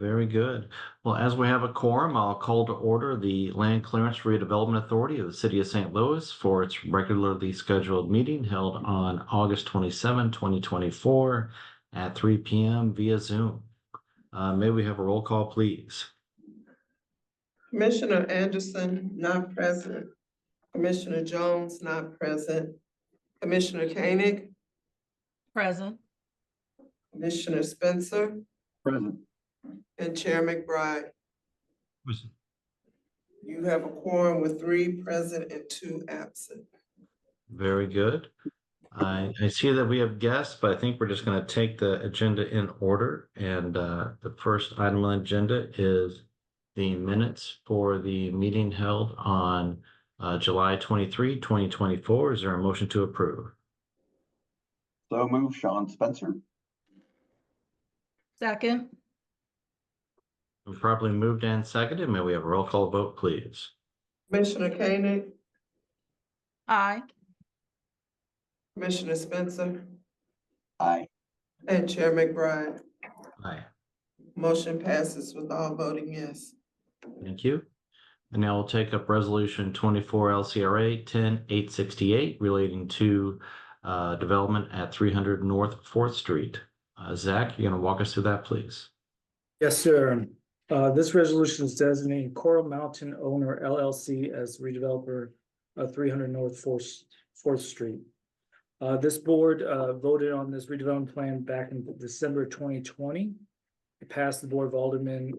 Very good. Well, as we have a quorum, I'll call to order the Land Clearance Redevelopment Authority of the City of St. Louis for its regularly scheduled meeting held on August 27, 2024 at 3 p.m. via Zoom. May we have a roll call, please? Commissioner Anderson, not present. Commissioner Jones, not present. Commissioner Koenig, Present. Commissioner Spencer, Present. and Chair McBride. You have a quorum with 3 present and 2 absent. Very good. I see that we have guests, but I think we're just going to take the agenda in order. And the first item on the agenda is the minutes for the meeting held on July 23, 2024. Is there a motion to approve? So move, Sean Spencer. Second. Properly moved and seconded. May we have a roll call vote, please? Commissioner Koenig, Aye. Commissioner Spencer, Aye. and Chair McBride. Aye. Motion passes with all voting yes. Thank you. And now we'll take up resolution 24 LCRA 10868 relating to development at 300 North 4th Street. Zach, you're going to walk us through that, please. Yes, sir. This resolution is designating Coral Mountain Owner LLC as redeveloper of 300 North 4th Street. This board voted on this redevelopment plan back in December 2020. It passed the Board of Aldermen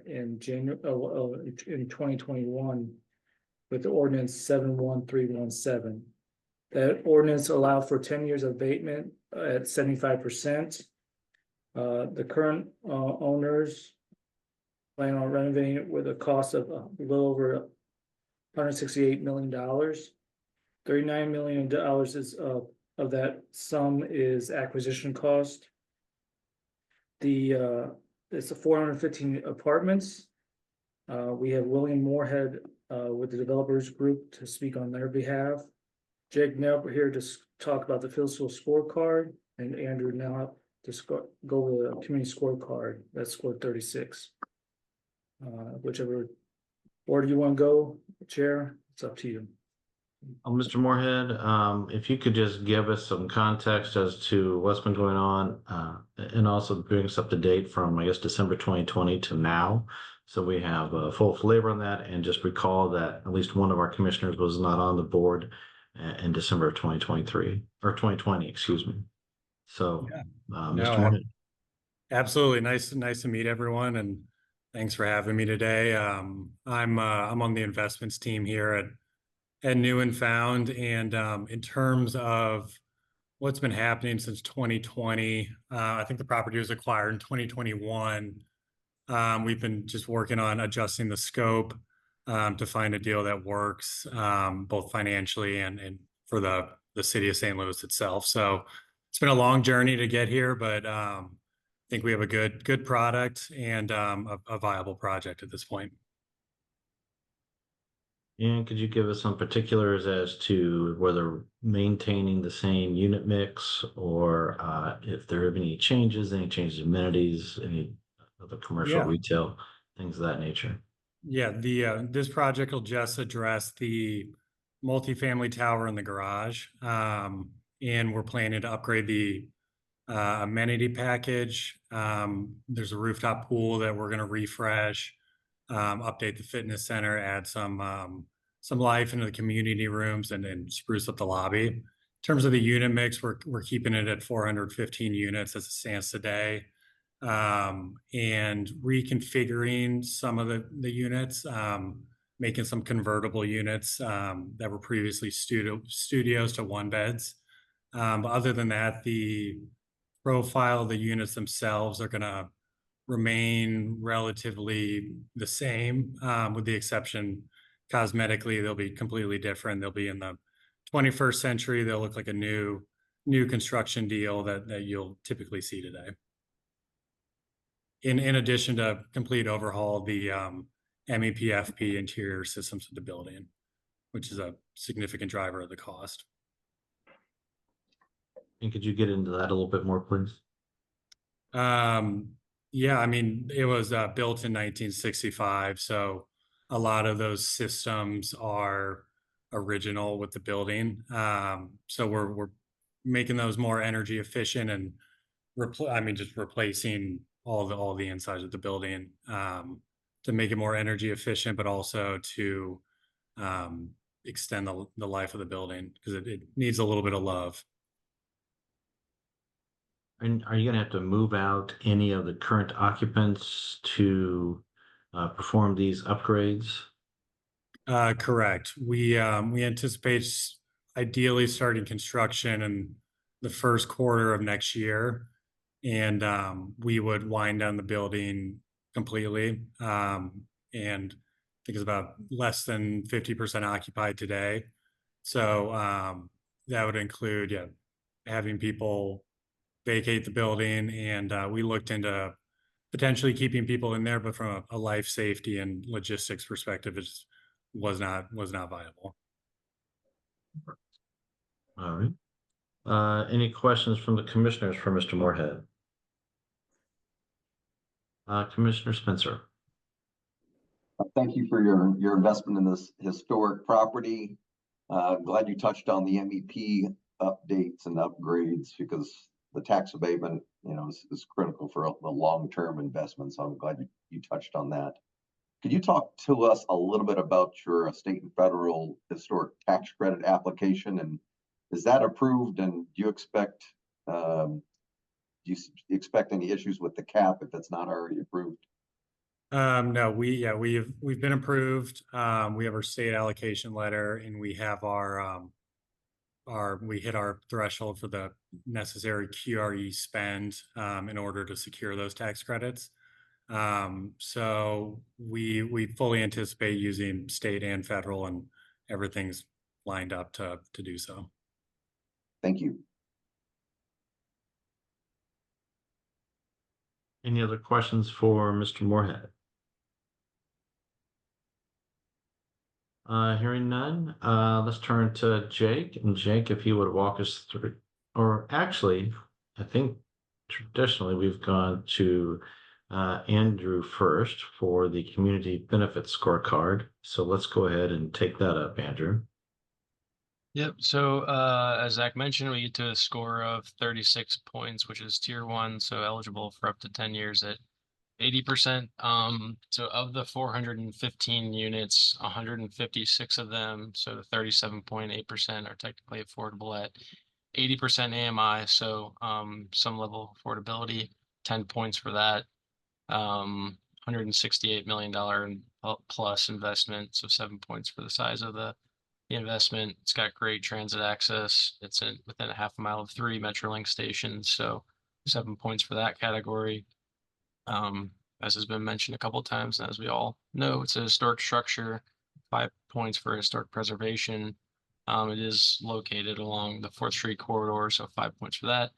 in 2021 with the ordinance 71317. That ordinance allowed for 10 years of abatement at 75%. The current owners plan on renovating it with a cost of a little over $168 million. $39 million is of that sum is acquisition cost. It's 415 apartments. We have William Moorhead with the developers group to speak on their behalf. Jake Nelp here to talk about the fiscal scorecard, and Andrew now to go over the community scorecard. That's score 36. Whichever order you want to go, Chair, it's up to you. Mr. Moorhead, if you could just give us some context as to what's been going on and also bring us up to date from, I guess, December 2020 to now. So we have full flavor on that, and just recall that at least one of our commissioners was not on the board in December of 2023 or 2020, excuse me. So, Mr. Moorhead. Absolutely. Nice to meet everyone, and thanks for having me today. I'm on the investments team here at New and Found, and in terms of what's been happening since 2020, I think the property was acquired in 2021. We've been just working on adjusting the scope to find a deal that works both financially and for the city of St. Louis itself. So it's been a long journey to get here, but I think we have a good product and a viable project at this point. And could you give us some particulars as to whether maintaining the same unit mix or if there have been any changes in amenities, any of the commercial retail, things of that nature? Yeah, this project will just address the multifamily tower in the garage. And we're planning to upgrade the amenity package. There's a rooftop pool that we're going to refresh, update the fitness center, add some life into the community rooms, and spruce up the lobby. In terms of the unit mix, we're keeping it at 415 units as it stands today, and reconfiguring some of the units, making some convertible units that were previously studios to 1-beds. But other than that, the profile of the units themselves are going to remain relatively the same, with the exception cosmetically they'll be completely different. They'll be in the 21st century. They'll look like a new construction deal that you'll typically see today. In addition to complete overhaul of the MEPFP interior systems of the building, which is a significant driver of the cost. And could you get into that a little bit more, please? Yeah, I mean, it was built in 1965, so a lot of those systems are original with the building. So we're making those more energy efficient and just replacing all the insides of the building to make it more energy efficient, but also to um, extend the life of the building because it needs a little bit of love. And are you gonna have to move out any of the current occupants to perform these upgrades? Correct. We anticipate ideally starting construction in the first quarter of next year, and we would wind down the building completely. And I think it's about less than 50% occupied today. So that would include, yeah, having people vacate the building, and we looked into potentially keeping people in there, but from a life safety and logistics perspective, it was not viable. All right. Any questions from the commissioners for Mr. Moorhead? Commissioner Spencer. Thank you for your investment in this historic property. Glad you touched on the MEP updates and upgrades because the tax abatement, is critical for the long-term investment. So I'm glad you touched on that. Could you talk to us a little bit about your state and federal historic tax credit application, and is that approved? And do you expect any issues with the cap if it's not already approved? No, we've been approved. We have our state allocation letter, and we have we hit our threshold for the necessary QRE spend in order to secure those tax credits. So we fully anticipate using state and federal, and everything's lined up to do so. Thank you. Any other questions for Mr. Moorhead? Hearing none, let's turn to Jake. And Jake, if you would walk us through, or actually, I think traditionally we've gone to Andrew first for the community benefits scorecard. So let's go ahead and take that up, Andrew. Yep. So as Zach mentioned, we get to a score of 36 points, which is tier 1, so eligible for up to 10 years at 80%. So of the 415 units, 156 of them, so 37.8% are technically affordable at 80% AMI. So some level of affordability, 10 points for that. $168 million plus investment, so 7 points for the size of the investment. It's got great transit access. It's within a half a mile of 3 Metrolink stations, so 7 points for that category. As has been mentioned a couple times, and as we all know, it's a historic structure. 5 points for historic preservation. It is located along the 4th Street corridor, so 5 points for that.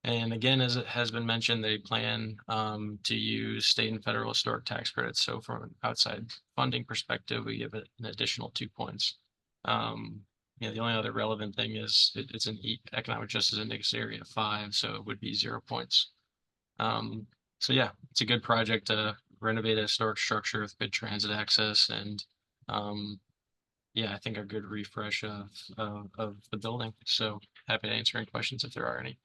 And again, as it has been mentioned, they plan to use state and federal historic tax credits. So from an outside funding perspective, we give it an additional 2 points. The only other relevant thing is it's an economic justice index area 5, so it would be 0 points. So yeah, it's a good project to renovate a historic structure with good transit access, and yeah, I think a good refresh of the building. So happy to answer any questions if there are any.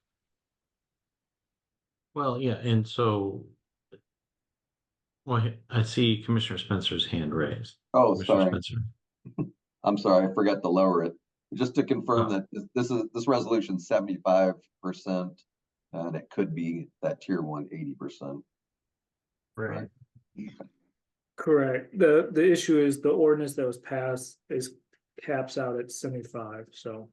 Well, yeah, and so, well, I see Commissioner Spencer's hand raised. Oh, Commissioner sorry. Spencer. I'm sorry, I forgot to lower it. Just to confirm Oh. that this resolution 75%, and it could be that tier 1 80%. Right. Correct. The issue is the ordinance that was passed is caps out at 75, so.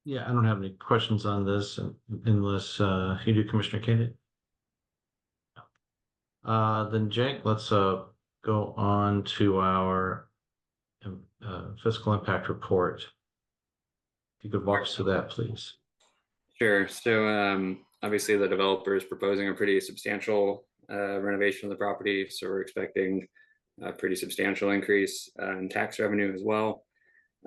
Yeah, I don't have any questions on this unless you do, Commissioner Kennedy. Then Jake, let's go on to our fiscal impact report. If you could walk us through that, please. Sure. So obviously the developer is proposing a pretty substantial renovation of the property. So we're expecting a pretty substantial increase in tax revenue as well.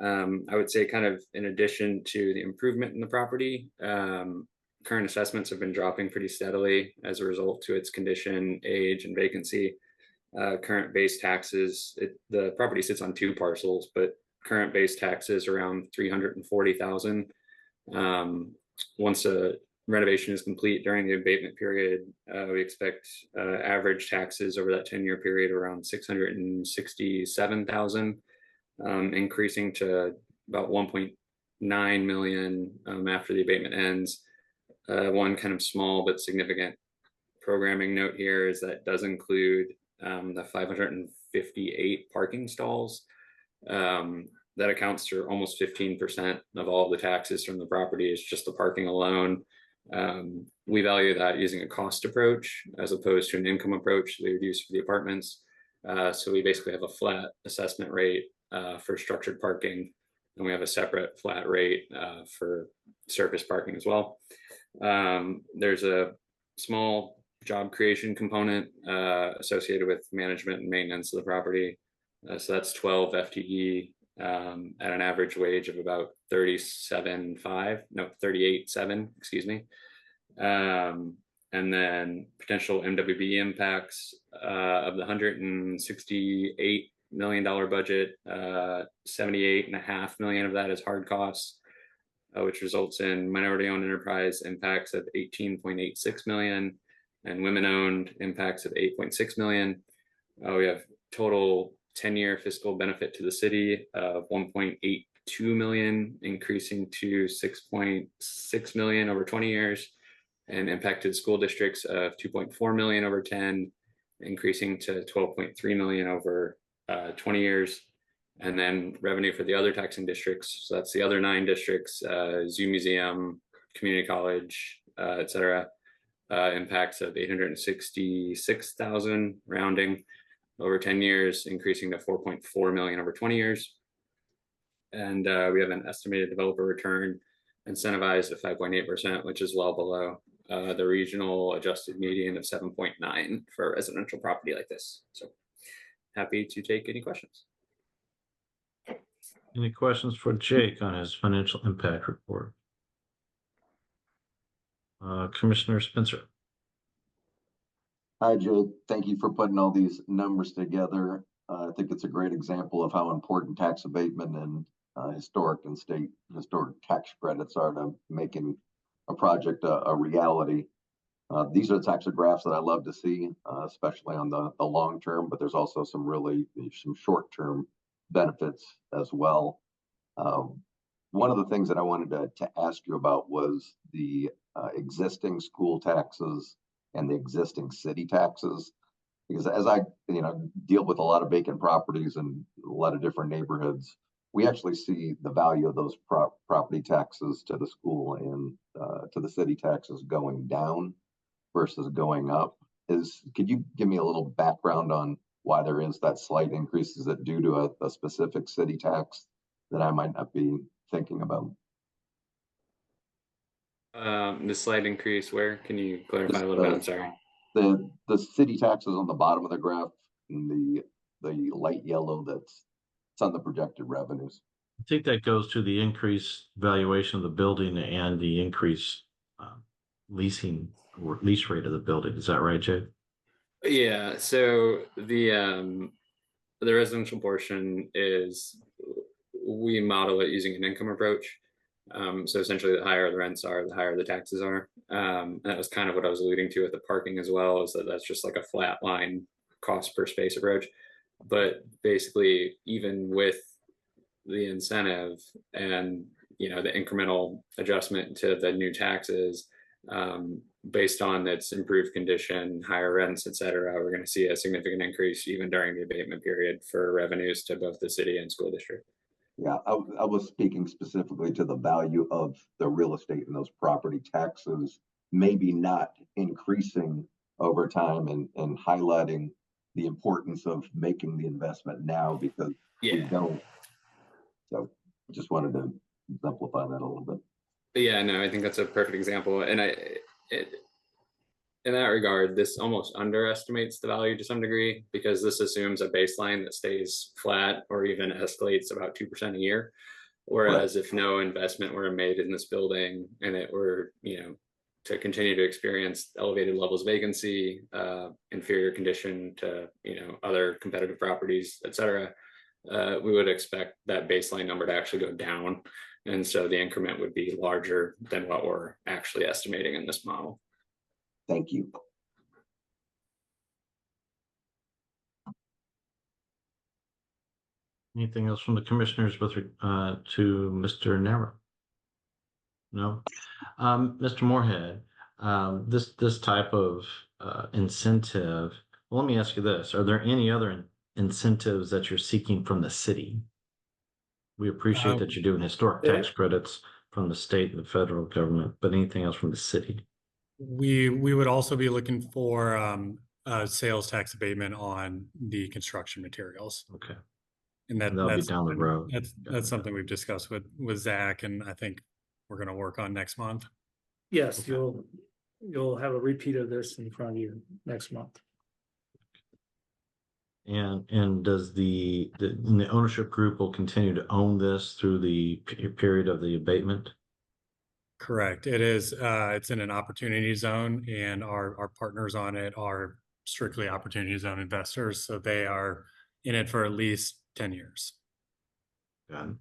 I would say kind of in addition to the improvement in the property, current assessments have been dropping pretty steadily as a result to its condition, age, and vacancy. Current base taxes, the property sits on 2 parcels, but current base taxes around 340,000. Once a renovation is complete during the abatement period, we expect average taxes over that 10-year period around 667,000, increasing to about 1.9 million after the abatement ends. One kind of small but significant programming note here is that does include the 558 parking stalls. That accounts for almost 15% of all the taxes from the property. Is just the parking alone. We value that using a cost approach as opposed to an income approach they would use for the apartments. So we basically have a flat assessment rate for structured parking, and we have a separate flat rate for surface parking as well. There's a small job creation component associated with management and maintenance of the property. So that's 12 FTE at an average wage of about 38.7, excuse me. And then potential MWB impacts of the $168 million budget, 78.5 million of that is hard costs, which results in minority-owned enterprise impacts of 18.86 million and women-owned impacts of 8.6 million. We have total 10-year fiscal benefit to the city of 1.82 million, increasing to 6.6 million over 20 years, and impacted school districts of 2.4 million over 10, increasing to 12.3 million over 20 years. And then revenue for the other taxing districts, so that's the other 9 districts, Zoo Museum, Community College, etc. Impacts of 866,000 rounding over 10 years, increasing to 4.4 million over 20 years. And we have an estimated developer return incentivized at 5.8%, which is well below the regional adjusted median of 7.9 for a residential property like this. So happy to take any questions. Any questions for Jake on his financial impact report? Commissioner Spencer. Hi, Jake. Thank you for putting all these numbers together. I think it's a great example of how important tax abatement and historic and state historic tax credits are to making a project a reality. These are the types of graphs that I love to see, especially on the long term, but there's also some short term benefits as well. One of the things that I wanted to ask you about was the existing school taxes and the existing city taxes, because as I deal with a lot of vacant properties and a lot of different neighborhoods, we actually see the value of those property taxes to the school and to the city taxes going down versus going up. Could you give me a little background on why there is that slight increase? Is it due to a specific city tax that I might not be thinking about? The slight increase, where can you clarify a little bit? I'm sorry. The city taxes on the bottom of the graph, and the light yellow it's on the projected revenues. I think that goes to the increased valuation of the building and the increased leasing or lease rate of the building. Is that right, Jay? Yeah. So the residential portion is, we model it using an income approach. So essentially, the higher the rents are, the higher the taxes are. That was kind of what I was alluding to with the parking as well, is that that's just like a flat line cost per space approach. But basically, even with the incentive and the incremental adjustment to the new taxes, based on its improved condition, higher rents, et cetera, we're going to see a significant increase even during the abatement period for revenues to both the city and school district. Yeah, I was speaking specifically to the value of the real estate and those property taxes maybe not increasing over time, and highlighting the importance of making the investment now, because we don't. So just wanted to exemplify that a little bit. Yeah, no, I think that's a perfect example. And in that regard, this almost underestimates the value to some degree because this assumes a baseline that stays flat or even escalates about 2% a year. Whereas if no investment were made in this building and it were, to continue to experience elevated levels of vacancy, inferior condition to, other competitive properties, et cetera, we would expect that baseline number to actually go down. And so the increment would be larger than what we're actually estimating in this model. Thank you. Anything else from the commissioners with to Mr. Nero? No. Mr. Moorhead, this type of incentive. Well, let me ask you this: are there any other incentives that you're seeking from the city? We appreciate that you're doing historic tax credits from the state and the federal government, but anything else from the city? We would also be looking for sales tax abatement on the construction materials. Okay. And that'll be down the road. That's something we've discussed with Zach, and I think we're going to work on next month. Yes, Okay. you'll have a repeat of this in front of you next month. And does the ownership group will continue to own this through the period of the abatement? Correct. It is. It's in an opportunity zone, and our partners on it are strictly opportunity zone investors, so they are in it for at least 10 years. Got it.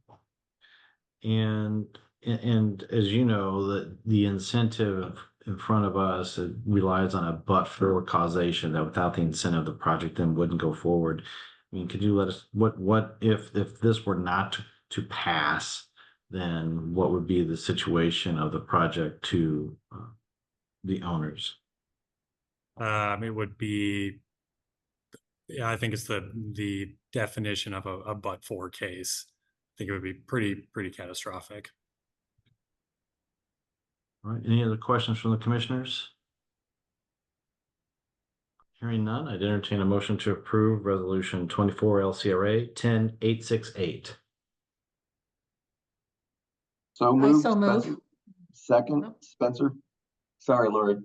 And as you know, the incentive in front of us, it relies on a but-for causation that without the incentive, the project then wouldn't go forward. I mean, could you let us, what if this were not to pass, then what would be the situation of the project to the owners? It would be, I think it's the definition of a but-for case. I think it would be pretty catastrophic. All right, any other questions from the commissioners? Hearing none, I'd entertain a motion to approve resolution 24 LCRA 10868. So moved. so move. Spencer. Second, Oh. Spencer. Sorry, Lori.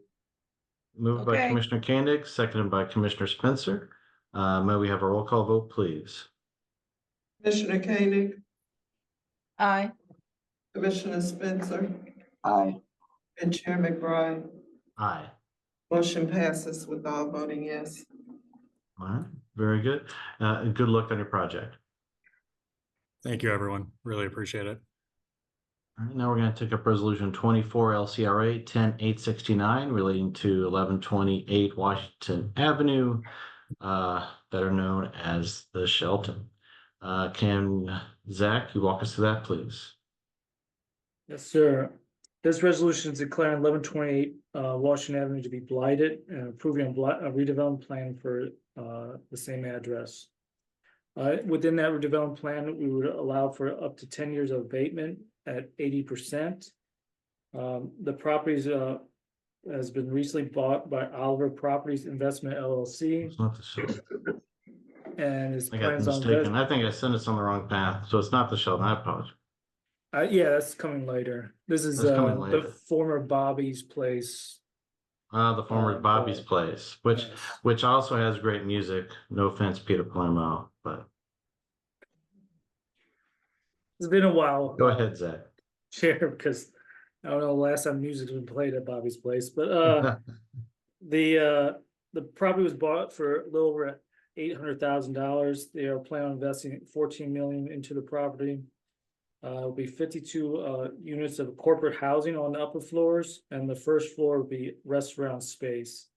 Moved by Okay. Commissioner Koenig, seconded by Commissioner Spencer. May we have a roll call vote, please? Commissioner Koenig, Aye. Commissioner Spencer, Aye. and Chair McBride. Aye. Motion passes with all voting yes. All right, very good. And good luck on your project. Thank you, everyone. Really appreciate it. All right, now we're going to take up resolution 24 LCRA 10869 relating to 1128 Washington Avenue, better known as the Shelton. Can Zach, you walk us through that, please? Yes, sir. This resolution is declaring 1128 Washington Avenue to be blighted and approving a redevelopment plan for the same address. Within that redevelopment plan, we would allow for up to 10 years of abatement at 80%. The properties has been recently bought by Oliver Properties Investment LLC, It's not the Shelton. and his I got plans on mistaken. I think I sent us on the wrong path. So it's not the Shelton. I apologize. yeah, that's coming later. This is That's coming the later. former Bobby's Place. The former Bobby's Place, which Yes. which also has great music. No offense, Peter Palermo, but It's been a while. go ahead, Zach. Chair, because I don't know the last time music's been played at Bobby's Place, but the property was bought for a little over $800,000. They are planning on investing $14 million into the property. It'll be 52 units of corporate housing on the upper floors, and the first floor will be restaurant space.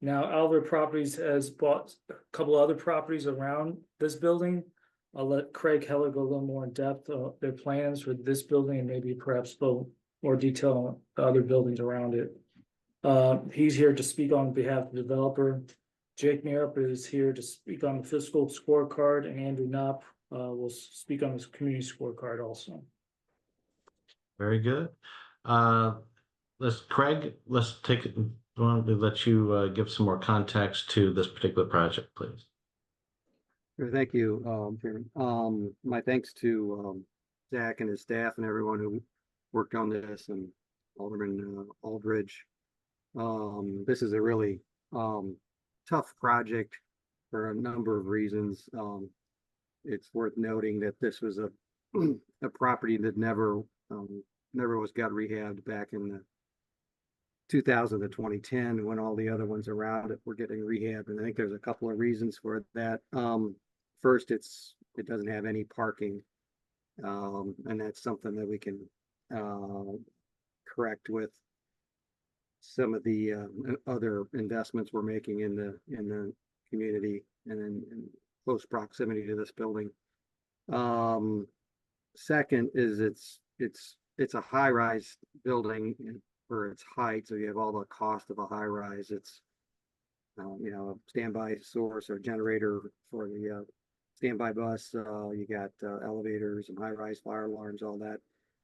Now, Oliver Properties has bought a couple other properties around this building. I'll let Craig Heller go a little more in depth on their plans for this building and maybe perhaps go more detail on the other buildings around it. He's here to speak on behalf of the developer. Jake Narup is here to speak on the fiscal scorecard, and Andrew Knopp will speak on his community scorecard also. Very good. Craig, let's take it. I want to let you give some more context to this particular project, please. Sure, thank you, Chairman. My thanks to Zach and his staff and everyone who worked on this, and Alderman Aldridge This is a really tough project for a number of reasons. It's worth noting that this was a a property that never was got rehabbed back in the 2000 to 2010 when all the other ones around it were getting rehabbed. And I think there's a couple of reasons for that. First, it doesn't have any parking. And that's something that we can correct with some of the other investments we're making in the community and in close proximity to this building. Second is it's a high-rise building for its height, so you have all the cost of a high-rise. It's a standby source or generator for the standby bus. You got elevators and high-rise fire alarms, all that.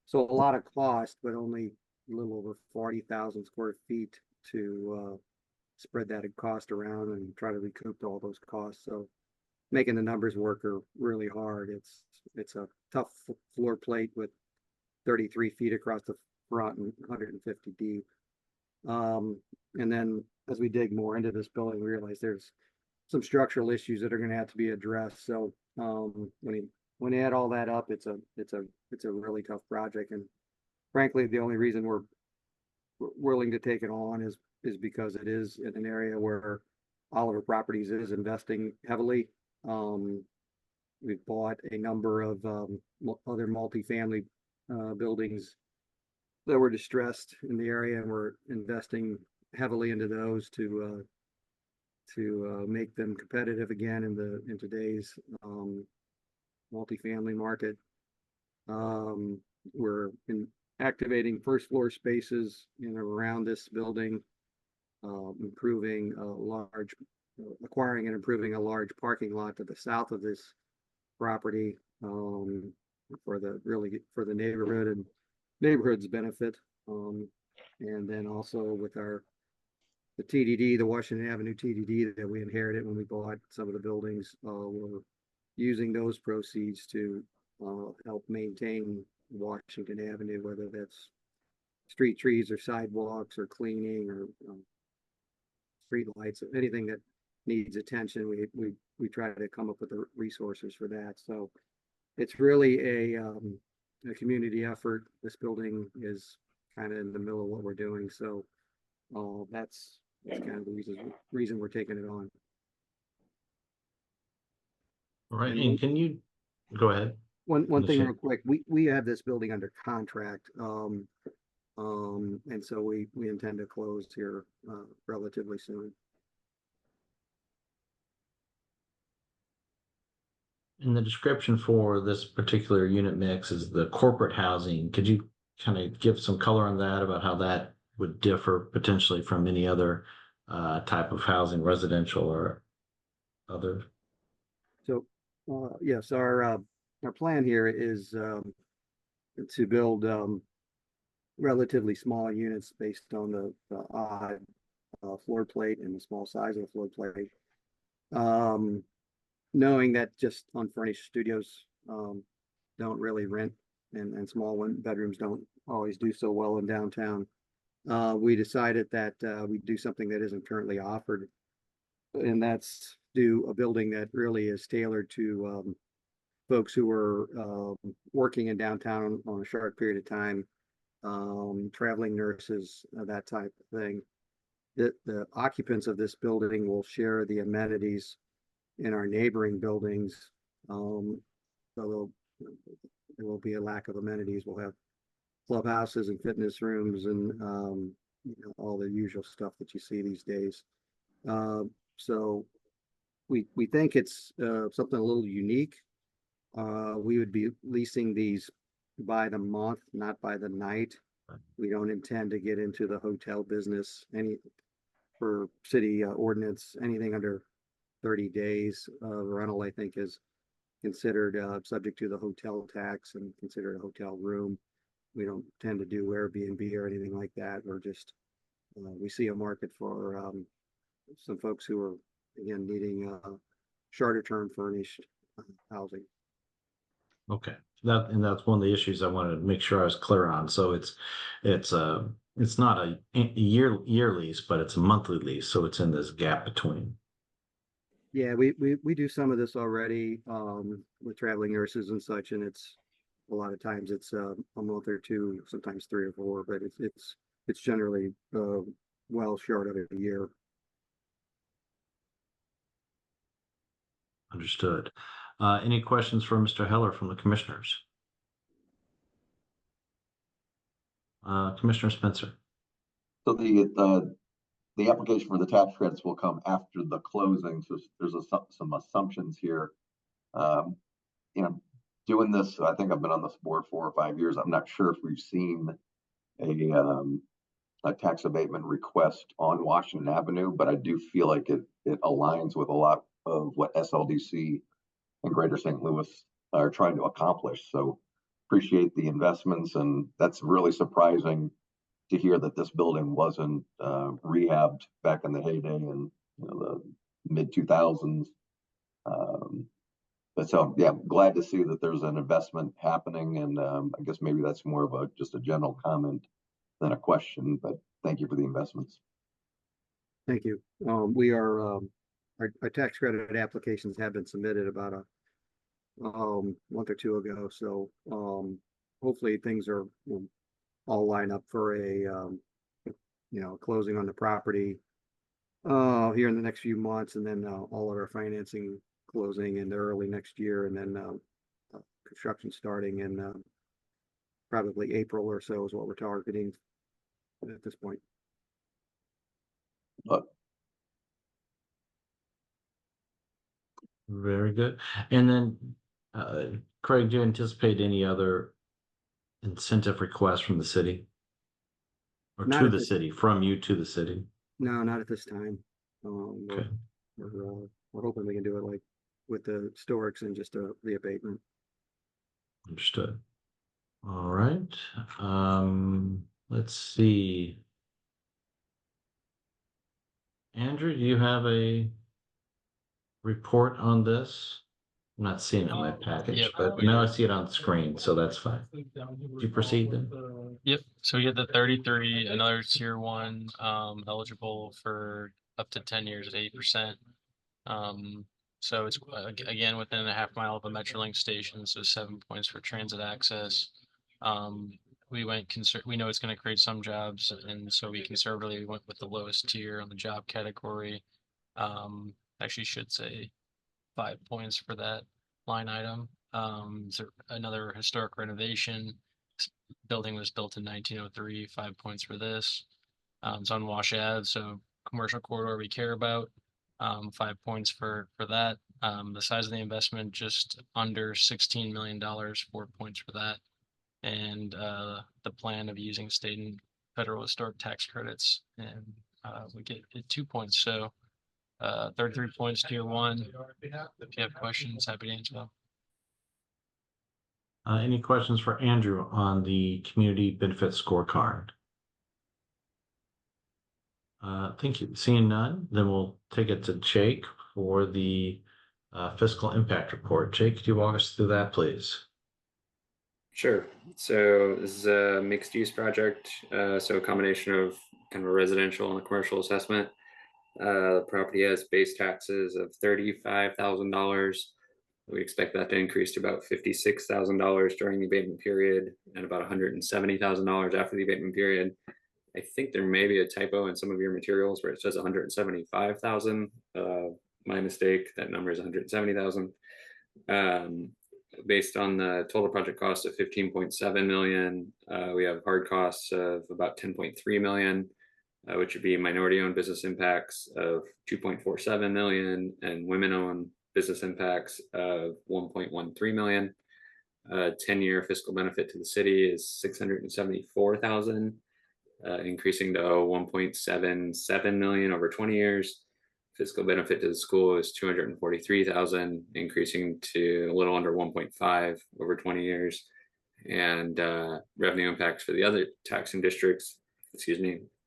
So a lot of cost, but only a little over 40,000 square feet to spread that cost around and try to recoup all those costs. So making the numbers work are really hard. It's a tough floor plate with 33 feet across the front and 150 deep. And then as we dig more into this building, we realize there's some structural issues that are going to have to be addressed. So when you add all that up, it's a really tough project. And frankly, the only reason we're willing to take it on is because it is in an area where Oliver Properties is investing heavily. We've bought a number of other multifamily buildings that were distressed in the area, and we're investing heavily into those to make them competitive again in today's multifamily market. We're activating first floor spaces in and around this building, acquiring and improving a large parking lot to the south of this property for the neighborhood and neighborhood's benefit. And then also with the TDD, the Washington Avenue TDD that we inherited when we bought some of the buildings, we're using those proceeds to help maintain Washington Avenue, whether that's street trees or sidewalks or cleaning or street lights, anything that needs attention. We try to come up with the resources for that. So it's really a community effort. This building is kind of in the middle of what we're doing. So that's kind of the reason we're taking it on. All right, and can you go ahead? One thing real quick, we have this building under contract. And so we intend to close here relatively soon. In the description for this particular unit mix is the corporate housing. Could you kind of give some color on that about how that would differ potentially from any other type of housing, residential or other? So yes, our plan here is to build relatively small units based on the odd floor plate and the small size of the floor plate. Knowing that just unfurnished studios don't really rent and small bedrooms don't always do so well in downtown, we decided that we'd do something that isn't currently offered, and that's do a building that really is tailored to folks who are working in downtown on a short period of time, traveling nurses, that type of thing. The occupants of this building will share the amenities in our neighboring buildings. So there will be a lack of amenities. We'll have clubhouses and fitness rooms and all the usual stuff that you see these days. So we think it's something a little unique. We would be leasing these by the month, not by the night. We don't intend to get into the hotel business. For city ordinance, anything under 30 days of rental, I think, is considered subject to the hotel tax and considered a hotel room. We don't tend to do Airbnb or anything like that. We're just, we see a market for some folks who are, again, needing shorter term furnished housing. Okay, that's one of the issues I wanted to make sure I was clear on. So it's It's not a year lease, but it's a monthly lease, so it's in this gap between. Yeah, we do some of this already, with traveling nurses and such, and it's a lot of times it's a month or two, sometimes 3 or 4, but it's generally well short of a year. Understood. Any questions for Mr. Heller from the commissioners? Commissioner Spencer. So the application for the tax credits will come after the closing. So there's some assumptions here. You know, doing this, I think I've been on this board 4 or 5 years. I'm not sure if we've seen a tax abatement request on Washington Avenue, but I do feel like it aligns with a lot of what SLDC and Greater St. Louis are trying to accomplish. So appreciate the investments, and that's really surprising to hear that this building wasn't rehabbed back in the heyday in the mid 2000s. But so yeah, glad to see that there's an investment happening, and I guess maybe that's more of just a general comment than a question. But thank you for the investments. Thank you. We are our tax credit applications have been submitted about a month or two ago. So hopefully things will all line up for a closing on the property here in the next few months, and then all of our financing closing in the early next year, and then construction starting in probably April or so is what we're targeting at this point. Very good. And then, Craig, do you anticipate any other incentive requests from the city? Or Not to at the this- city, from you to the city? No, not at this time. Okay. We're hoping we can do it like with the historics and just a reabatement. Understood. All right. Let's see. Andrew, do you have a report on this? I'm not seeing it in my package, Yep. but now I see it on the screen, so that's fine. Would you proceed then? Yep, so we had the 33, another tier 1, eligible for up to 10 years at 8%. So it's again within a half mile of a Metrolink station, so 7 points for transit access. We know it's going to create some jobs, and so we conservatively went with the lowest tier on the job category. Actually should say 5 points for that line item. So another historic renovation. Building was built in 1903, 5 points for this. It's on Wash Ave, so commercial corridor we care about. 5 points for that. The size of the investment just under $16 million, 4 points for that. And the plan of using state and federal historic tax credits, and we get 2 points. So 33 points, tier 1. If you have questions, happy to answer them. Any questions for Andrew on the community benefit scorecard? Thank you. Seeing none, then we'll take it to Jake for the fiscal impact report. Jake, could you walk us through that, please? Sure. So this is a mixed use project. So a combination of kind of a residential and a commercial assessment. The property has base taxes of $35,000. We expect that to increase to about $56,000 during the abatement period, and about $170,000 after the abatement period. I think there may be a typo in some of your materials where it says 175,000. My mistake. That number is 170,000. Based on the total project cost of 15.7 million, we have hard costs of about 10.3 million, which would be minority-owned business impacts of 2.47 million and women-owned business impacts of 1.13 million. 10-year fiscal benefit to the city is 674,000, increasing to 1.77 million over 20 years. Fiscal benefit to the school is 243,000, increasing to a little under 1.5 over 20 years. And revenue impacts for the other taxing districts,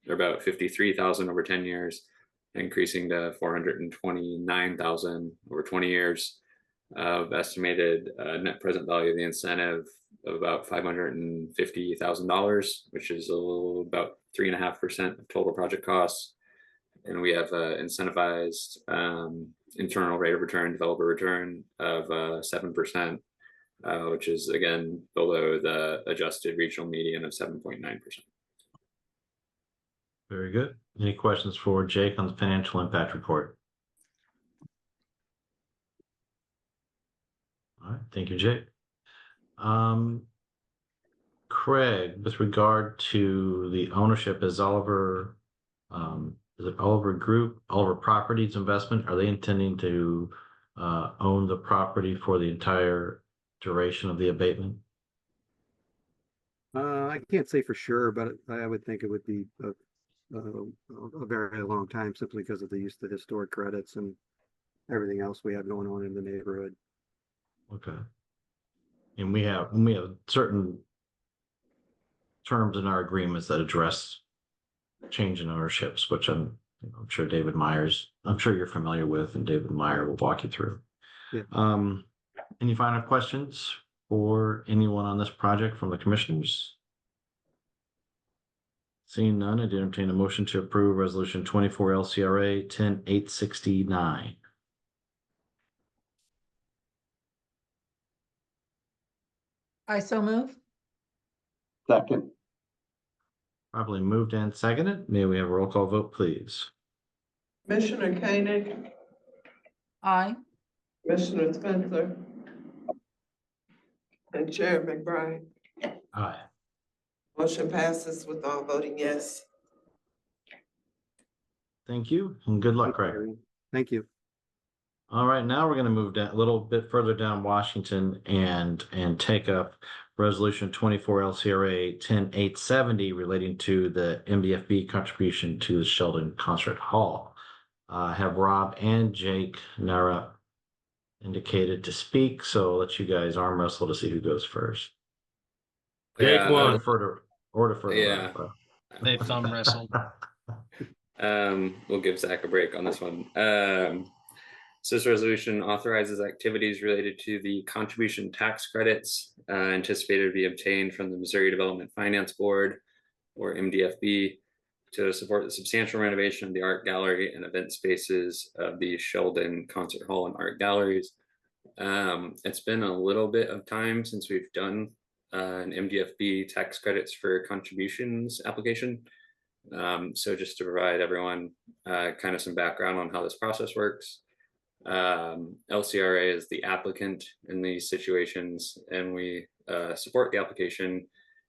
are about 53,000 over 10 years, increasing to 429,000 over 20 years of estimated net present value of the incentive of about $550,000, which is about 3.5% of total project costs. And we have incentivized internal rate of return, developer return of 7%, which is again below the adjusted regional median of 7.9%. Very good. Any questions for Jake on the financial impact report? All right, thank you, Jake. Craig, with regard to the ownership, is Oliver Group, Oliver Properties Investment, are they intending to own the property for the entire duration of the abatement? I can't say for sure, but I would think it would be a very long time simply because of the use of the historic credits and everything else we have going on in the neighborhood. Okay. And we have certain terms in our agreements that address change in ownerships, which I'm sure I'm sure you're familiar with, and David Meyer will walk you through. Yeah. Any final questions for anyone on this project from the commissioners? Seeing none, I'd entertain a motion to approve resolution 24 LCRA 10869. I so move. Second, Probably moved and seconded. May we have a roll call vote, please? Commissioner Koenig, Aye. Commissioner Spencer, and Chair McBride. Aye. Motion passes with all voting yes. Thank you and good luck, Craig. Thank you. All right, now we're going to move down a little bit further down Washington and take up resolution 24 LCRA 10870 relating to the MDFB contribution to the Sheldon Concert Hall. Have Rob and Jake Nara indicated to speak, so I'll let you guys arm wrestle to see who goes first. Jake won. Or defer to Yeah. Rob. They thumb wrestled. We'll give Zach a break on this one. So this resolution authorizes activities related to the contribution tax credits anticipated to be obtained from the Missouri Development Finance Board, or MDFB, to support the substantial renovation of the art gallery and event spaces of the Sheldon Concert Hall and Art Galleries. It's been a little bit of time since we've done an MDFB tax credits for contributions application. So just to provide everyone kind of some background on how this process works. LCRA is the applicant in these situations, and we support the application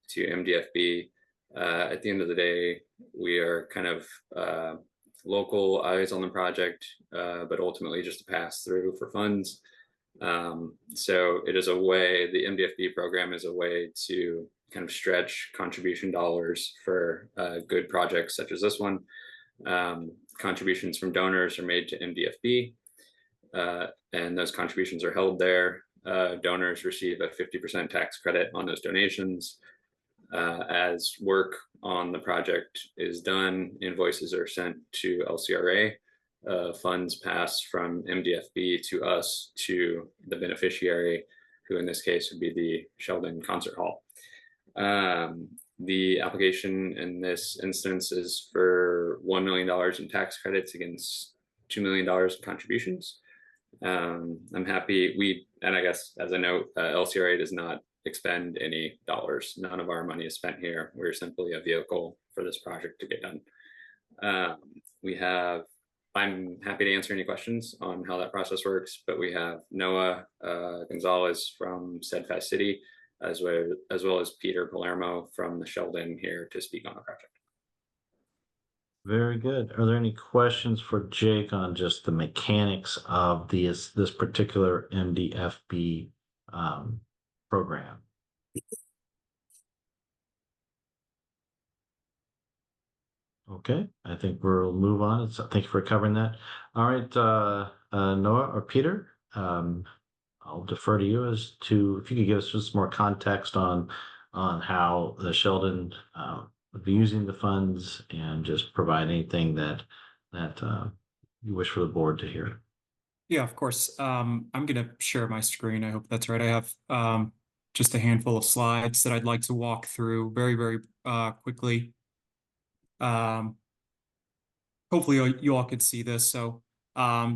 to MDFB. At the end of the day, we are kind of local eyes on the project, but ultimately just a pass through for funds. So it is a way, the MDFB program is a way to kind of stretch contribution dollars for good projects such as this one. Contributions from donors are made to MDFB, and those contributions are held there. Donors receive a 50% tax credit on those donations. As work on the project is done, invoices are sent to LCRA. Funds pass from MDFB to us, to the beneficiary, who in this case would be the Sheldon Concert Hall. The application in this instance is for $1 million in tax credits against $2 million in contributions. I'm happy and I guess as a note, LCRA does not expend any dollars. None of our money is spent here. We're simply a vehicle for this project to get done. I'm happy to answer any questions on how that process works, but we have Noah Gonzalez from Steadfast City, as well as Peter Palermo from the Sheldon here to speak on the project. Very good. Are there any questions for Jake on just the mechanics of this particular MDFB program? Okay, I think we'll move on. So thank you for covering that. All right, Noah or Peter, I'll defer to you as to if you could give us just more context on how the Sheldon would be using the funds, and just provide anything that you wish for the board to hear. Yeah, of course. I'm going to share my screen. I hope that's right. I have just a handful of slides that I'd like to walk through very, very quickly. Hopefully you all could see this. So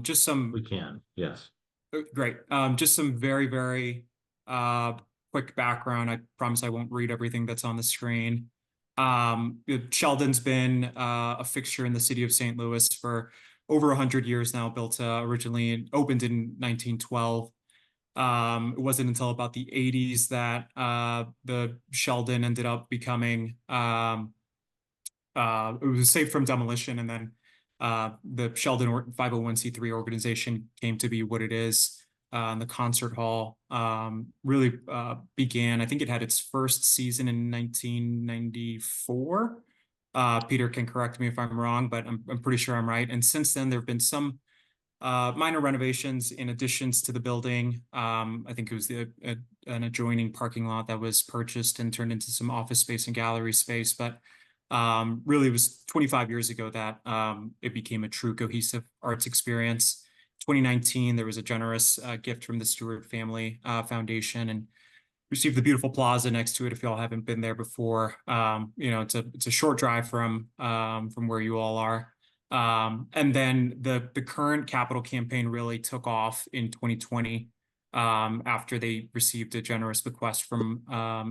just some We can, yes. great. Just some very, very quick background. I promise I won't read everything that's on the screen. Sheldon's been a fixture in the city of St. Louis for over 100 years now, built originally opened in 1912. It wasn't until about the 80s that the Sheldon ended up becoming it was saved from demolition, and then the Sheldon 501c3 organization came to be what it is. And the concert hall really began. I think it had its first season in 1994. Peter can correct me if I'm wrong, but I'm pretty sure I'm right. And since then, there have been some minor renovations in additions to the building. I think it was an adjoining parking lot that was purchased and turned into some office space and gallery space. But really, it was 25 years ago that it became a true cohesive arts experience. 2019, there was a generous gift from the Stewart Family Foundation, and received the beautiful plaza next to it. If y'all haven't been there before, it's a short drive from where you all are. And then the current capital campaign really took off in 2020 after they received a generous bequest from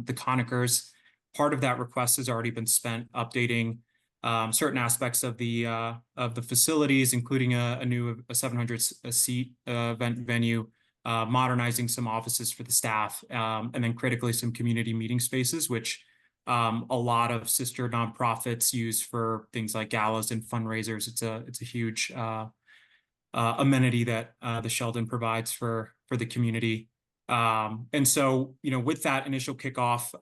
the Conikers. Part of that request has already been spent updating certain aspects of the facilities, including a new 700 seat event venue, modernizing some offices for the staff, and then critically some community meeting spaces, which a lot of sister nonprofits use for things like galas and fundraisers. It's a huge amenity that the Sheldon provides for the community. And so, with that initial kickoff,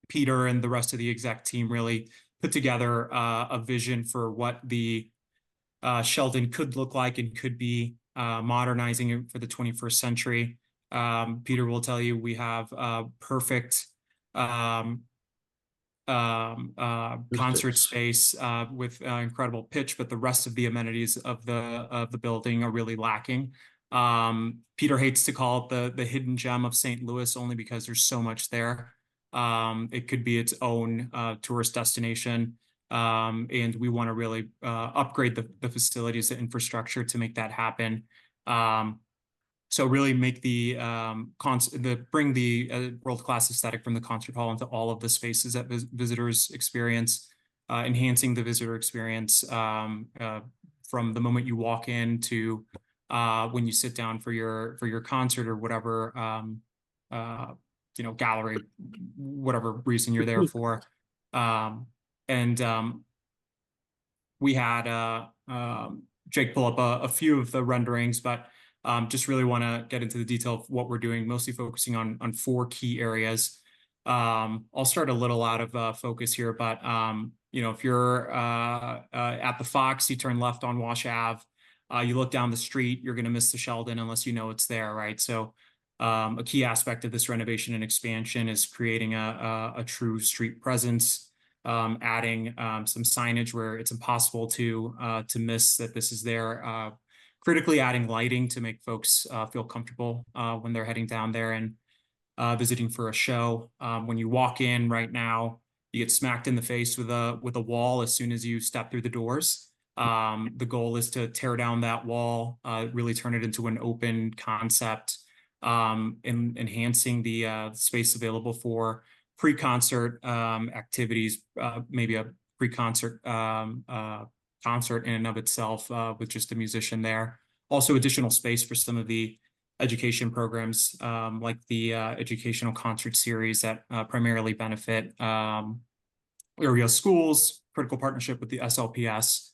Peter and the rest of the exec team really put together a vision for what the Sheldon could look like and could be, modernizing it for the 21st century. Peter will tell you we have perfect concert space with incredible pitch, but the rest of the amenities of the building are really lacking. Peter hates to call it the hidden gem of St. Louis only because there's so much there. It could be its own tourist destination, and we want to really upgrade the facilities, the infrastructure to make that happen. So really make bring the world-class aesthetic from the concert hall into all of the spaces that visitors experience, enhancing the visitor experience from the moment you walk in to when you sit down for your concert or whatever gallery, whatever reason you're there for. We had Jake pull up a few of the renderings, but just really want to get into the detail of what we're doing, mostly focusing on 4 key areas. I'll start a little out of focus here, but if you're at the Fox, you turn left on Wash Ave, you look down the street, you're going to miss the Sheldon unless you know it's there, right? So a key aspect of this renovation and expansion is creating a true street presence, adding some signage where it's impossible to miss that this is there. Critically adding lighting to make folks feel comfortable when they're heading down there and visiting for a show. When you walk in right now, you get smacked in the face with a wall as soon as you step through the doors. The goal is to tear down that wall, really turn it into an open concept, enhancing the space available for pre-concert activities, maybe a pre-concert concert in and of itself with just a musician there. Also additional space for some of the education programs like the educational concert series that primarily benefit area schools, critical partnership with the SLPS.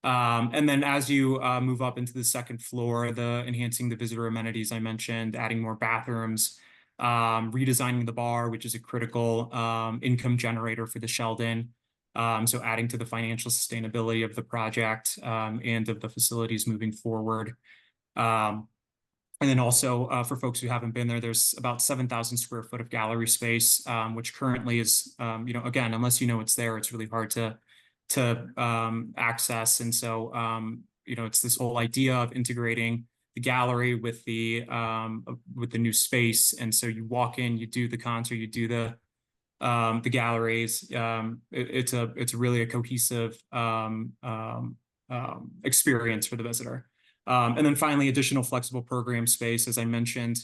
And then as you move up into the second floor, enhancing the visitor amenities I mentioned, adding more bathrooms, redesigning the bar, which is a critical income generator for the Sheldon. So adding to the financial sustainability of the project and of the facilities moving forward. And then also for folks who haven't been there, there's about 7,000 square foot of gallery space, which currently is, again, unless you know it's there, it's really hard to access. And so, it's this whole idea of integrating the gallery with the new space. And so you walk in, you do the concert, you do the the galleries. It's really a cohesive experience for the visitor. And then finally, additional flexible program space, as I mentioned.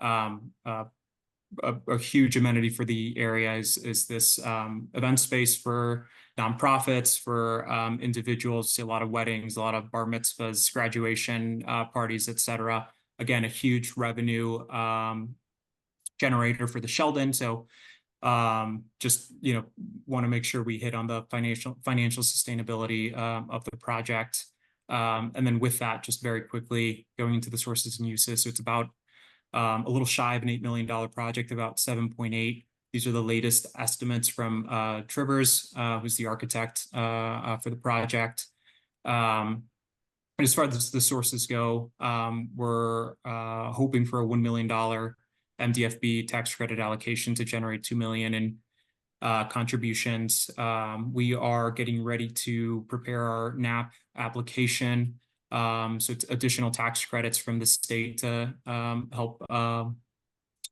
A huge amenity for the area is this event space for nonprofits, for individuals, a lot of weddings, a lot of bar mitzvahs, graduation parties, etc. Again, a huge revenue generator for the Sheldon. So just want to make sure we hit on the financial sustainability of the project. And then with that, just very quickly going into the sources and uses. So it's about a little shy of an $8 million project, about 7.8. These are the latest estimates from Trivers, who's the architect for the project. As far as the sources go, we're hoping for a $1 million MDFB tax credit allocation to generate $2 million in contributions. We are getting ready to prepare our NAP application. So it's additional tax credits from the state to help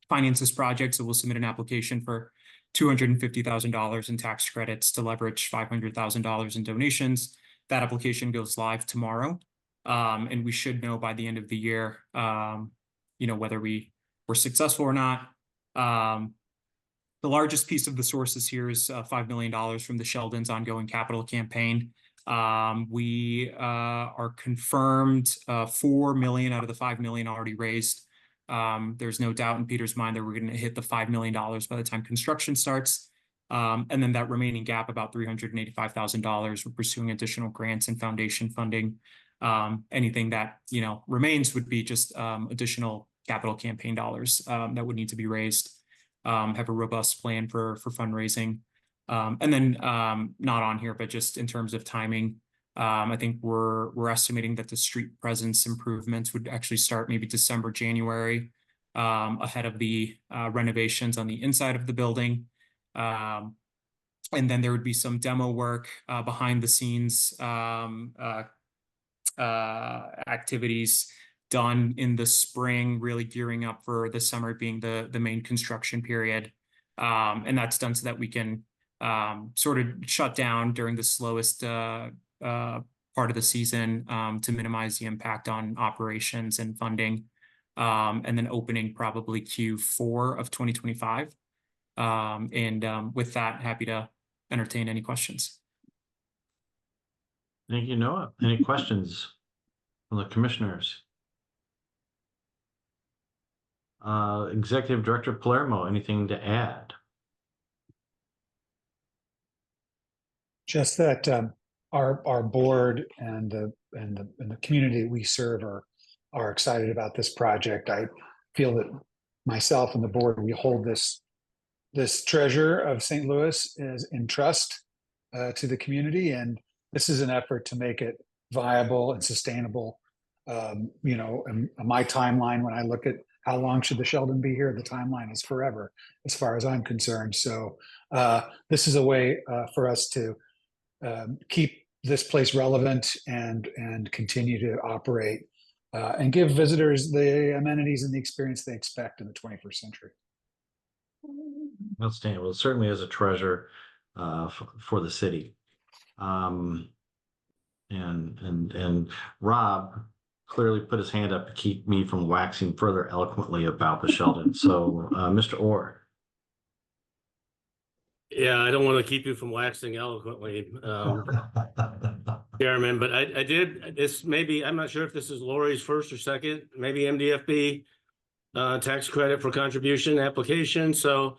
finance this project. So we'll submit an application for $250,000 in tax credits to leverage $500,000 in donations. That application goes live tomorrow. And we should know by the end of the year, whether we were successful or not. The largest piece of the sources here is $5 million from the Sheldon's ongoing capital campaign. We are confirmed $4 million out of the $5 million already raised. There's no doubt in Peter's mind that we're going to hit the $5 million by the time construction starts. And then that remaining gap, about $385,000, we're pursuing additional grants and foundation funding. Anything that remains would be just additional capital campaign dollars that would need to be raised. Have a robust plan for fundraising. And then not on here, but just in terms of timing, I think we're estimating that the street presence improvements would actually start maybe December, January, ahead of the renovations on the inside of the building. And then there would be some demo work behind the scenes activities done in the spring, really gearing up for the summer being the main construction period. And that's done so that we can sort of shut down during the slowest part of the season to minimize the impact on operations and funding. And then opening probably Q4 of 2025. And with that, happy to entertain any questions. Thank you, Noah. Any questions from the commissioners? Executive Director Palermo, anything to add? Just that our board and the community we serve are excited about this project. I feel that myself and the board, we hold this treasure of St. Louis is in trust to the community, and this is an effort to make it viable and sustainable. And my timeline, when I look at how long should the Sheldon be here, the timeline is forever, as far as I'm concerned. So this is a way for us to keep this place relevant and continue to operate and give visitors the amenities and the experience they expect in the 21st century. Outstanding. Well, it certainly is a treasure for the city. And Rob clearly put his hand up to keep me from waxing further eloquently about the Sheldon. So, Mr. Orr. Yeah, I don't want to keep you from waxing eloquently, Chairman, but I did this. Maybe I'm not sure if this is Lori's first or second, maybe MDFB tax credit for contribution application. So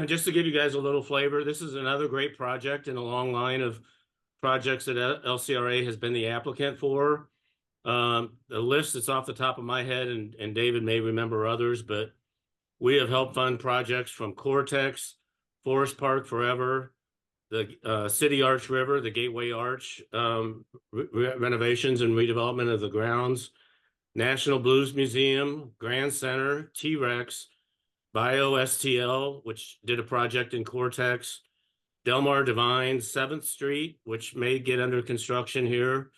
just to give you guys a little flavor, this is another great project in a long line of projects that LCRA has been the applicant for. The list that's off the top of my head, and David may remember others, but we have helped fund projects from Cortex, Forest Park Forever, the City Arch River, the Gateway Arch renovations and redevelopment of the grounds, National Blues Museum, Grand Center, T-Rex, BioSTL, which did a project in Cortex, Delmar Divine, 7th Street, which may get under construction here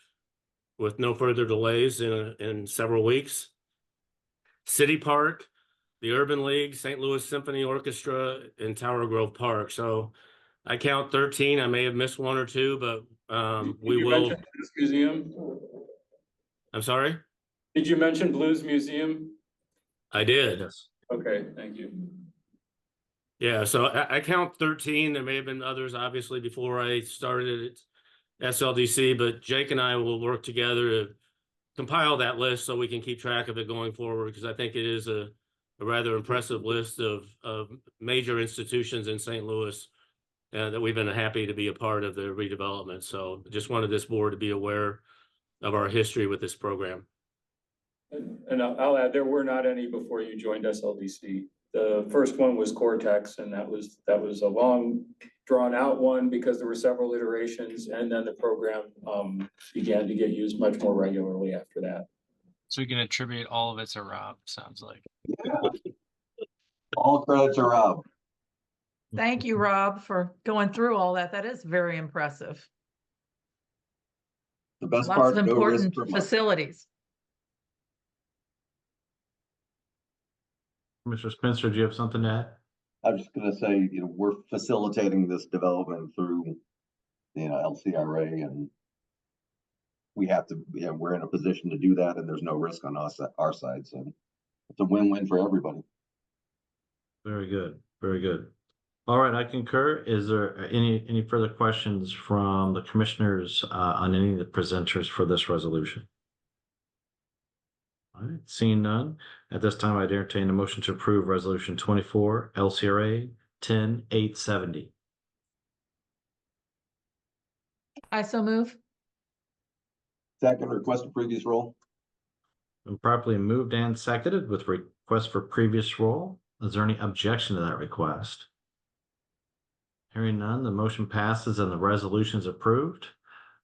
with no further delays in several weeks, City Park, the Urban League, St. Louis Symphony Orchestra, and Tower Grove Park. So I count 13. I may have missed one or two, but we You will. mention Blues Museum? I'm sorry? Did you mention Blues Museum? I did. Yes. Okay, thank you. Yeah, so I count 13. There may have been others, obviously, before I started at SLDC, but Jake and I will work together to compile that list so we can keep track of it going forward, because I think it is a rather impressive list of major institutions in St. Louis that we've been happy to be a part of the redevelopment. So just wanted this board to be aware of our history with this program. And I'll add, there were not any before you joined SLDC. The first one was Cortex, and that was a long, drawn out one because there were several iterations, and then the program began to get used much more regularly after that. So we can attribute all of it to Rob, sounds like. Yeah. All credit to Rob. Thank you, Rob, for going through all that. That is very impressive. The best Lots part, of no risk important for money. facilities. Mr. Spencer, do you have something to add? I'm just gonna say, we're facilitating this development through, LCRA, and we have to, we're in a position to do that, and there's no risk on us, our side, so it's a win-win for everybody. Very good. Very good. All right, I concur. Is there any further questions from the commissioners on any of the presenters for this resolution? All right, seeing none, at this time I'd entertain a motion to approve resolution 24 LCRA 10870. I so move. Second, request a previous roll. Been properly moved and seconded with request for previous roll. Is there any objection to that request? Hearing none, the motion passes and the resolution is approved.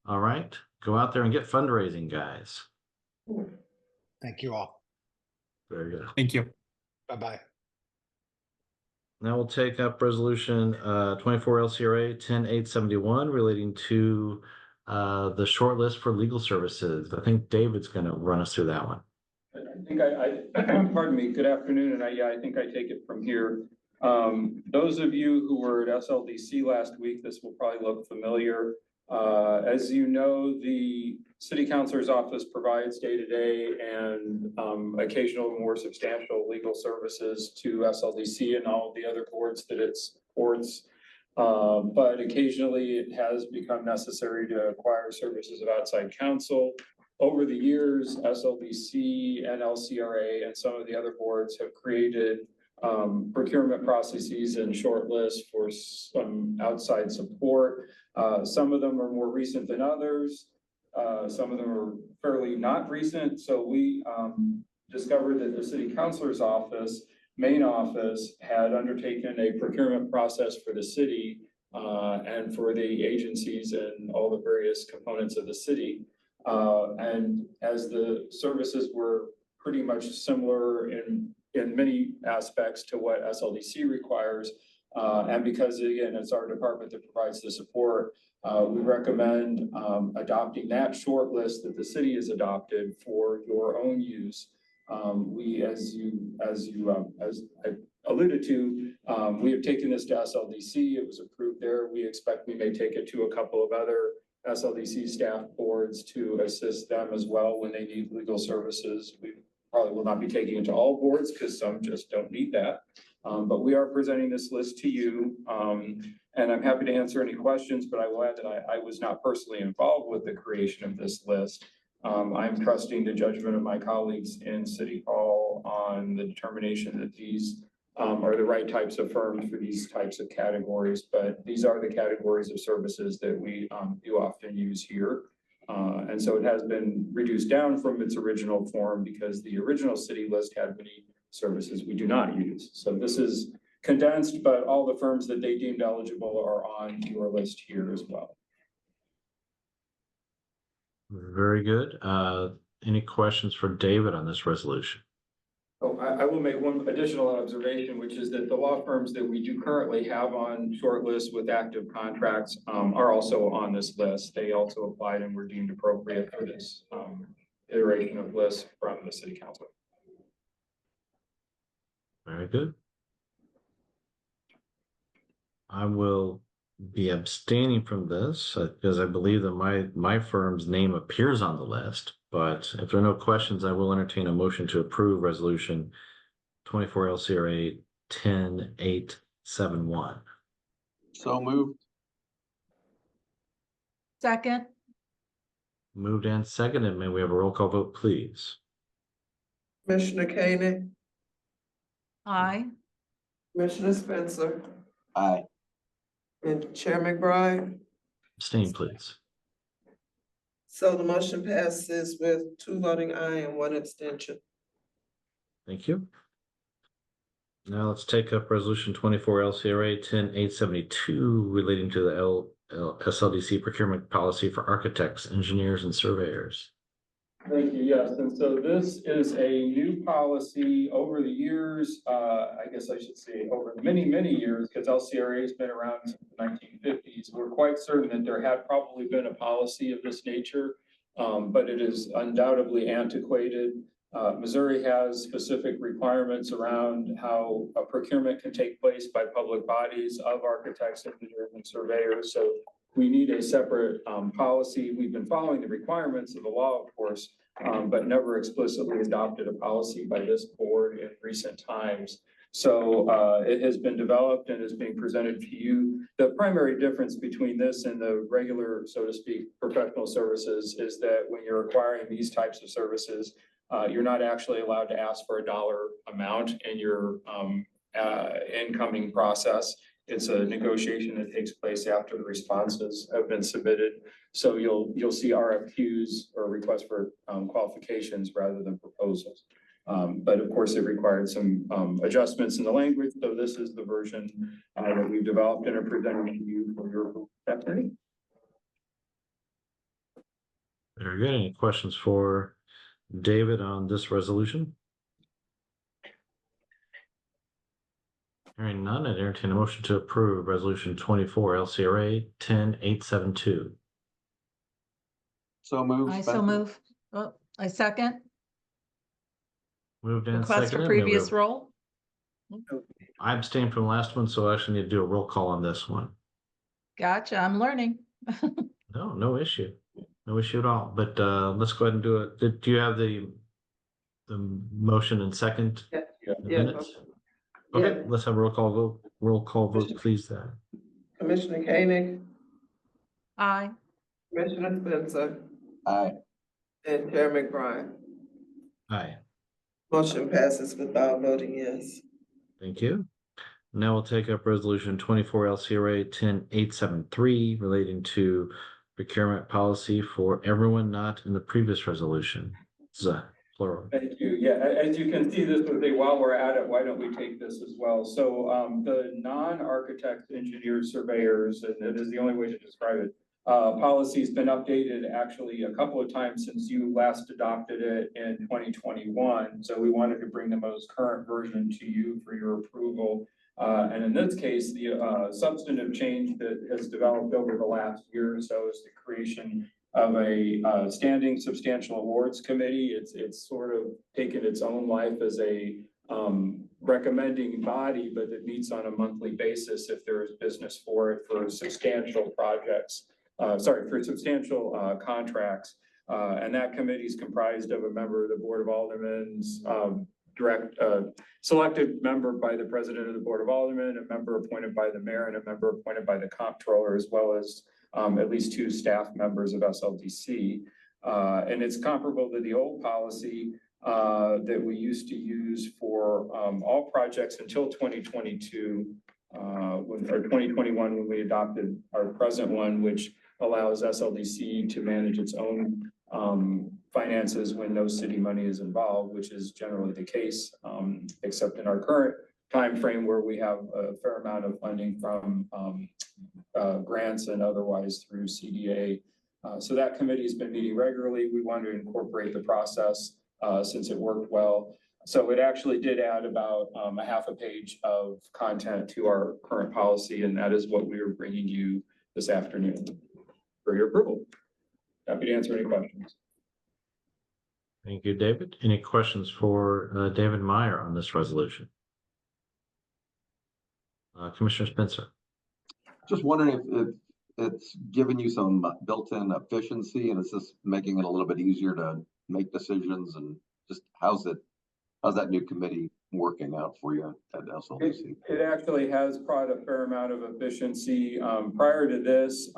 All right, go out there and get fundraising, guys. Thank you all. Very good. Thank you. Bye-bye. Now we'll take up resolution 24 LCRA 10871 relating to the short list for legal services. I think David's going to run us through that one. I think pardon me, good afternoon, and I think I take it from here. Those of you who were at SLDC last week, this will probably look familiar. As you know, the city councilor's office provides day-to-day and occasional more substantial legal services to SLDC and all the other boards that it supports. But occasionally it has become necessary to acquire services of outside counsel. Over the years, SLDC and LCRA and some of the other boards have created procurement processes and short lists for some outside support. Some of them are more recent than others. Some of them are fairly not recent. So we discovered that the city councilor's office, main office, had undertaken a procurement process for the city and for the agencies and all the various components of the city. And as the services were pretty much similar in many aspects to what SLDC requires, and because again, it's our department that provides the support, we recommend adopting that short list that the city has adopted for your own use. We, as I alluded to, we have taken this to SLDC. It was approved there. We expect we may take it to a couple of other SLDC staff boards to assist them as well when they need legal services. We probably will not be taking it to all boards because some just don't need that. But we are presenting this list to you. And I'm happy to answer any questions, but I will add that I was not personally involved with the creation of this list. I'm trusting the judgment of my colleagues in City Hall on the determination that these are the right types of firms for these types of categories, but these are the categories of services that we do often use here. And so it has been reduced down from its original form because the original city list had many services we do not use. So this is condensed, but all the firms that they deemed eligible are on your list here as well. Very good. Any questions for David on this resolution? Oh, I will make one additional observation, which is that the law firms that we do currently have on short lists with active contracts are also on this list. They also applied and were deemed appropriate for this iteration of lists from the city council. Very good. I will be abstaining from this because I believe that my firm's name appears on the list. But if there are no questions, I will entertain a motion to approve resolution 24 LCRA 10871. So moved. Second, Moved and seconded. May we have a roll call vote, please? Commissioner Koenig, aye. Commissioner Spencer, Aye. and Chair McBride. Abstain, please. So the motion passes with 2 voting aye and 1 abstention. Thank you. Now let's take up resolution 24 LCRA 10872 relating to the SLDC procurement policy for architects, engineers, and surveyors. Thank you. Yes, and so this is a new policy over the years, I guess I should say over many, many years, because LCRA has been around since the 1950s. We're quite certain that there had probably been a policy of this nature, but it is undoubtedly antiquated. Missouri has specific requirements around how a procurement can take place by public bodies of architects, engineers, and surveyors. So we need a separate policy. We've been following the requirements of the law, of course, but never explicitly adopted a policy by this board in recent times. So it has been developed and is being presented to you. The primary difference between this and the regular, so to speak, professional services is that when you're acquiring these types of services, you're not actually allowed to ask for a dollar amount in your incoming process. It's a negotiation that takes place after the responses have been submitted. So you'll see RFQs or requests for qualifications rather than proposals. But of course, it required some adjustments in the language. So this is the version that we've developed and are presenting to you for your activity. Very good. Any questions for David on this resolution? Hearing none, I'd entertain a motion to approve resolution 24 LCRA 10872. So moved. I so Spencer. move. Oh, I second. Moved and Request for seconded. May we previous have- roll. I abstained from the last one, so I actually need to do a roll call on this one. Gotcha, I'm learning. No issue. No issue at all. But let's go ahead and do it. Do you have the motion and second Yeah, in the yeah. minutes? Okay, Yeah. let's have a roll call vote. Roll call vote, please. Then. Commissioner Koenig, Aye. Commissioner Spencer, Aye. and Chair McBride. Aye. Motion passes without voting yes. Thank you. Now we'll take up resolution 24 LCRA 10873 relating to procurement policy for everyone not in the previous resolution. Plural. Thank you. Yeah, as you can see, this was while we're at it, why don't we take this as well? So the non-architect engineers, surveyors, and it is the only way to describe it. Policy's been updated actually a couple of times since you last adopted it in 2021. So we wanted to bring the most current version to you for your approval. And in this case, the substantive change that has developed over the last year or so is the creation of a standing substantial awards committee. It's sort of taken its own life as a recommending body, but it meets on a monthly basis if there is business for it for substantial projects. For substantial contracts. And that committee is comprised of a member of the Board of Aldermen's selected member by the President of the Board of Aldermen, a member appointed by the mayor, and a member appointed by the comptroller, as well as at least 2 staff members of SLDC. And it's comparable to the old policy that we used to use for all projects until 2022, or 2021, when we adopted our present one, which allows SLDC to manage its own finances when no city money is involved, which is generally the case, except in our current time frame where we have a fair amount of funding from grants and otherwise through CDA. So that committee has been meeting regularly. We wanted to incorporate the process since it worked well. So it actually did add about a half a page of content to our current policy, and that is what we are bringing you this afternoon for your approval. Happy to answer any questions. Thank you, David. Any questions for David Meyer on this resolution? Commissioner Spencer. Just wondering if it's giving you some built-in efficiency, and it's just making it a little bit easier to make decisions, and just how's that new committee working out for you at SLDC? It actually has brought a fair amount of efficiency. Prior to this,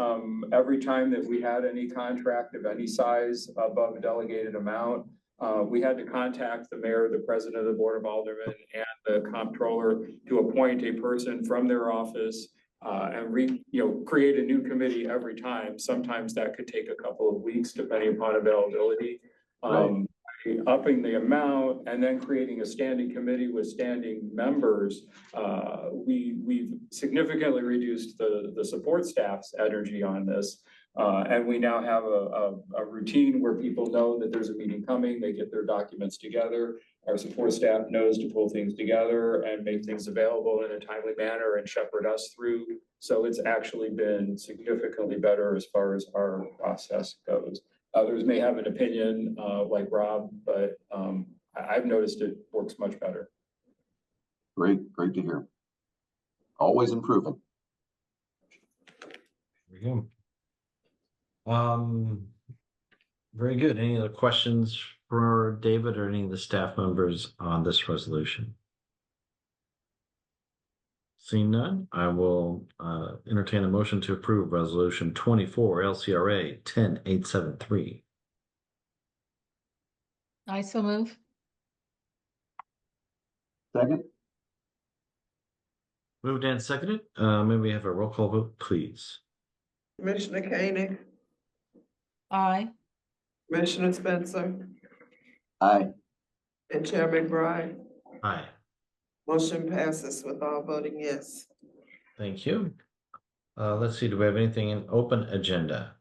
every time that we had any contract of any size above a delegated amount, we had to contact the mayor, the president of the board of aldermen, and the comptroller to appoint a person from their office and create a new committee every time. Sometimes that could take a couple of weeks depending upon availability. Upping the amount and then creating a standing committee with standing members, we've significantly reduced the support staff's energy on this. And we now have a routine where people know that there's a meeting coming, they get their documents together. Our support staff knows to pull things together and make things available in a timely manner and shepherd us through. So it's actually been significantly better as far as our process goes. Others may have an opinion like Rob, but I've noticed it works much better. Great to hear. Always improving. There we go. Very good. Any other questions for David or any of the staff members on this resolution? Seeing none, I will entertain a motion to approve resolution 24 LCRA 10873. I so move. Second. Moved and seconded. May we have a roll call vote, please? Commissioner Koenig, Aye. Commissioner Spencer, Aye. and Chair McBride. Aye. Motion passes with all voting yes. Thank you. Let's see, do we have anything in open agenda?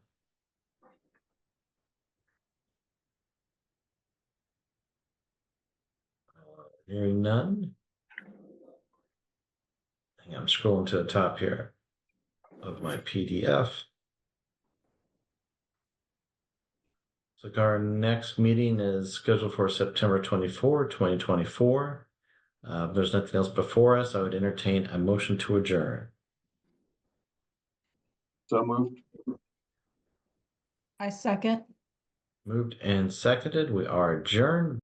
Hearing none. I'm scrolling to the top here of my PDF. So our next meeting is scheduled for September 24, 2024. If there's nothing else before us, I would entertain a motion to adjourn. So moved. I second. Moved and seconded. We are adjourned.